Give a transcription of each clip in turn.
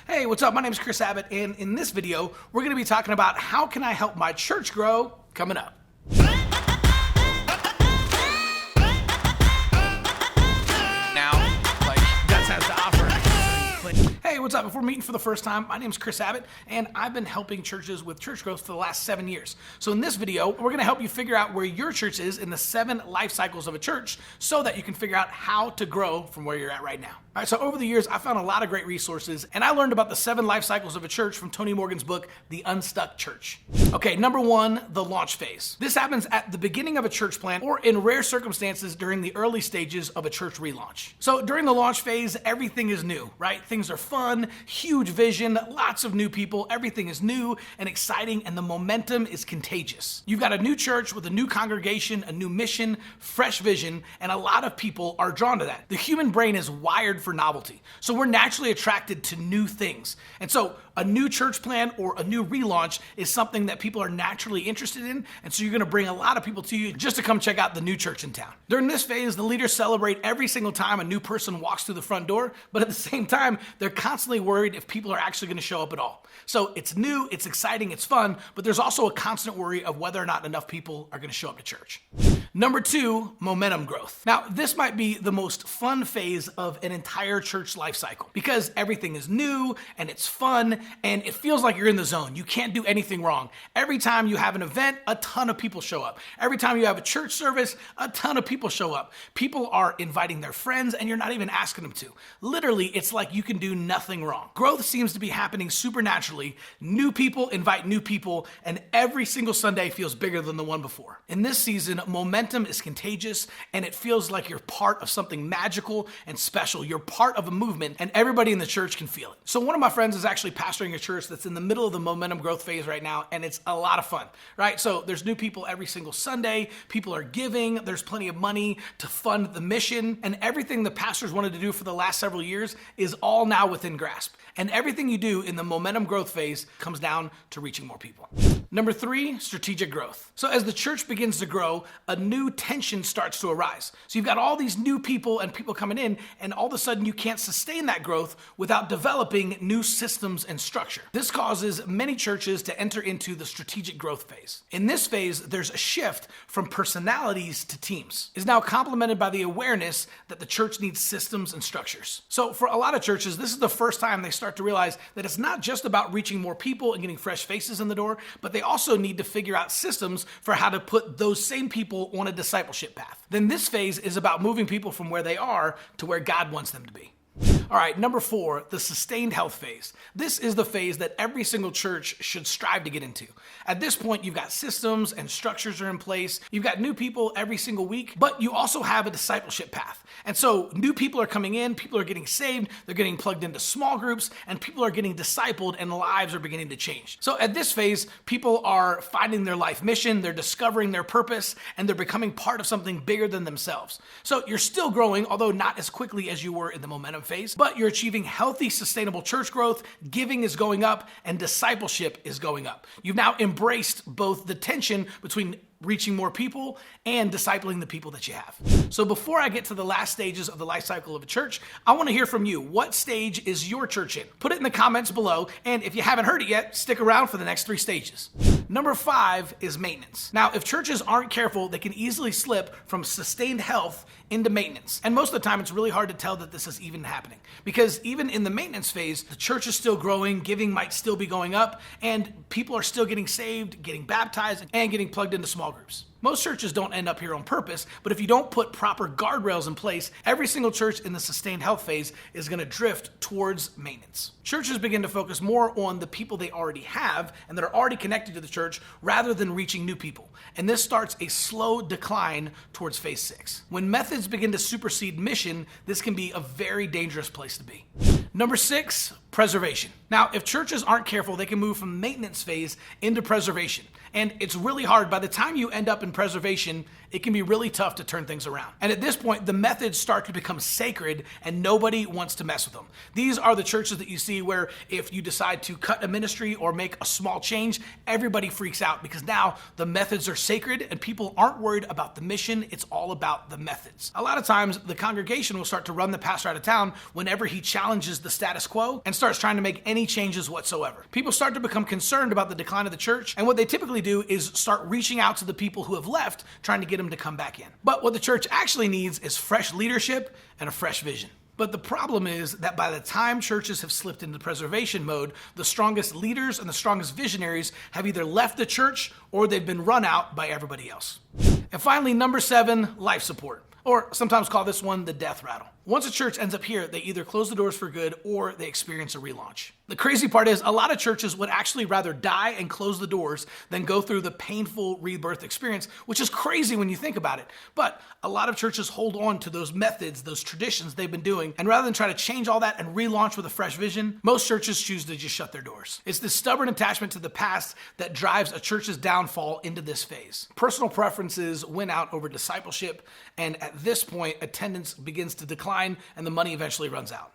Hey, what's up? My name is Chris Abbott, and in this video, we're going to be talking about how can I help my church grow coming up. Hey, what's up? If we're meeting for the first time, my name is Chris Abbott, and I've been helping churches with church growth for the last 7 years. So in this video, we're going to help you figure out where your church is in the 7 life cycles of a church so that you can figure out how to grow from where you're at right now. All right, so over the years, I found a lot of great resources, and I learned about the 7 life cycles of a church from Tony Morgan's book, The Unstuck Church. Okay, number 1, the launch phase. This happens at the beginning of a church plant or in rare circumstances during the early stages of a church relaunch. So during the launch phase, everything is new, right? Things are fun, huge vision, lots of new people, everything is new and exciting, and the momentum is contagious. You've got a new church with a new congregation, a new mission, fresh vision, and a lot of people are drawn to that. The human brain is wired for novelty, so we're naturally attracted to new things. And so a new church plant or a new relaunch is something that people are naturally interested in, and so you're going to bring a lot of people to you just to come check out the new church in town. During this phase, the leaders celebrate every single time a new person walks through the front door, but at the same time, they're constantly worried if people are actually going to show up at all. So it's new, it's exciting, it's fun, but there's also a constant worry of whether or not enough people are going to show up to church. Number 2, momentum growth. Now, this might be the most fun phase of an entire church life cycle because everything is new and it's fun and it feels like you're in the zone. You can't do anything wrong. Every time you have an event, a ton of people show up. Every time you have a church service, a ton of people show up. People are inviting their friends and you're not even asking them to. Literally, it's like you can do nothing wrong. Growth seems to be happening supernaturally. New people invite new people, and every single Sunday feels bigger than the one before. In this season, momentum is contagious, and it feels like you're part of something magical and special. You're part of a movement, and everybody in the church can feel it. So one of my friends is actually pastoring a church that's in the middle of the momentum growth phase right now, and it's a lot of fun, right? So there's new people every single Sunday. People are giving. There's plenty of money to fund the mission, and everything the pastors wanted to do for the last several years is all now within grasp. And everything you do in the momentum growth phase comes down to reaching more people. Number 3, strategic growth. So as the church begins to grow, a new tension starts to arise. So you've got all these new people and people coming in, and all of a sudden you can't sustain that growth without developing new systems and structure. This causes many churches to enter into the strategic growth phase. In this phase, there's a shift from personalities to teams. It's now complemented by the awareness that the church needs systems and structures. So for a lot of churches, this is the first time they start to realize that it's not just about reaching more people and getting fresh faces in the door, but they also need to figure out systems for how to put those same people on a discipleship path. Then this phase is about moving people from where they are to where God wants them to be. All right, number 4, the sustained health phase. This is the phase that every single church should strive to get into. At this point, you've got systems and structures are in place. You've got new people every single week, but you also have a discipleship path. And so new people are coming in, people are getting saved, they're getting plugged into small groups, and people are getting discipled and lives are beginning to change. So at this phase, people are finding their life mission, they're discovering their purpose, and they're becoming part of something bigger than themselves. So you're still growing, although not as quickly as you were in the momentum phase, but you're achieving healthy, sustainable church growth, giving is going up, and discipleship is going up. You've now embraced both the tension between reaching more people and discipling the people that you have. So before I get to the last stages of the life cycle of a church, I want to hear from you. What stage is your church in? Put it in the comments below, and if you haven't heard it yet, stick around for the next 3 stages. Number 5 is maintenance. Now, if churches aren't careful, they can easily slip from sustained health into maintenance. And most of the time, it's really hard to tell that this is even happening because even in the maintenance phase, the church is still growing, giving might still be going up, and people are still getting saved, getting baptized, and getting plugged into small groups. Most churches don't end up here on purpose, but if you don't put proper guardrails in place, every single church in the sustained health phase is going to drift towards maintenance. Churches begin to focus more on the people they already have and that are already connected to the church rather than reaching new people. And this starts a slow decline towards phase 6. When methods begin to supersede mission, this can be a very dangerous place to be. Number 6, preservation. Now, if churches aren't careful, they can move from maintenance phase into preservation. And it's really hard. By the time you end up in preservation, it can be really tough to turn things around. And at this point, the methods start to become sacred and nobody wants to mess with them. These are the churches that you see where if you decide to cut a ministry or make a small change, everybody freaks out because now the methods are sacred and people aren't worried about the mission. It's all about the methods. A lot of times the congregation will start to run the pastor out of town whenever he challenges the status quo. And starts trying to make any changes whatsoever. People start to become concerned about the decline of the church, and what they typically do is start reaching out to the people who have left, trying to get them to come back in. But what the church actually needs is fresh leadership and a fresh vision. But the problem is that by the time churches have slipped into preservation mode, the strongest leaders and the strongest visionaries have either left the church or they've been run out by everybody else. And finally, number 7, life support. Or sometimes call this one the death rattle. Once a church ends up here, they either close the doors for good or they experience a relaunch. The crazy part is a lot of churches would actually rather die and close the doors than go through the painful rebirth experience, which is crazy when you think about it. But a lot of churches hold on to those methods, those traditions they've been doing, and rather than try to change all that and relaunch with a fresh vision, most churches choose to just shut their doors. It's this stubborn attachment to the past that drives a church's downfall into this phase. Personal preferences win out over discipleship, and at this point, attendance begins to decline and the money eventually runs out.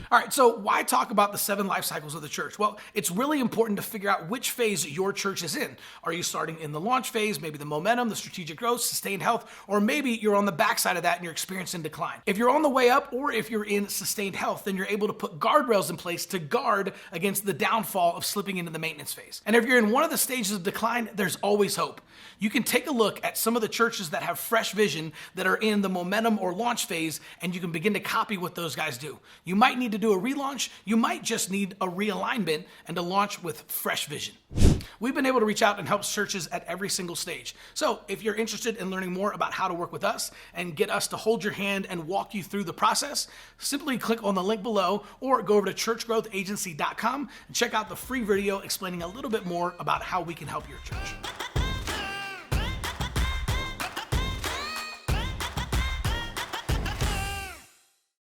All right, so why talk about the 7 life cycles of the church? Well, it's really important to figure out which phase your church is in. Are you starting in the launch phase, maybe the momentum, the strategic growth, sustained health, or maybe you're on the backside of that and you're experiencing decline? If you're on the way up or if you're in sustained health, then you're able to put guardrails in place to guard against the downfall of slipping into the maintenance phase. And if you're in one of the stages of decline, there's always hope. You can take a look at some of the churches that have fresh vision that are in the momentum or launch phase, and you can begin to copy what those guys do. You might need to do a relaunch. You might just need a realignment and to launch with fresh vision. We've been able to reach out and help churches at every single stage. So if you're interested in learning more about how to work with us and get us to hold your hand and walk you through the process, simply click on the link below or go over to churchgrowthagency.com and check out the free video explaining a little bit more about how we can help your church.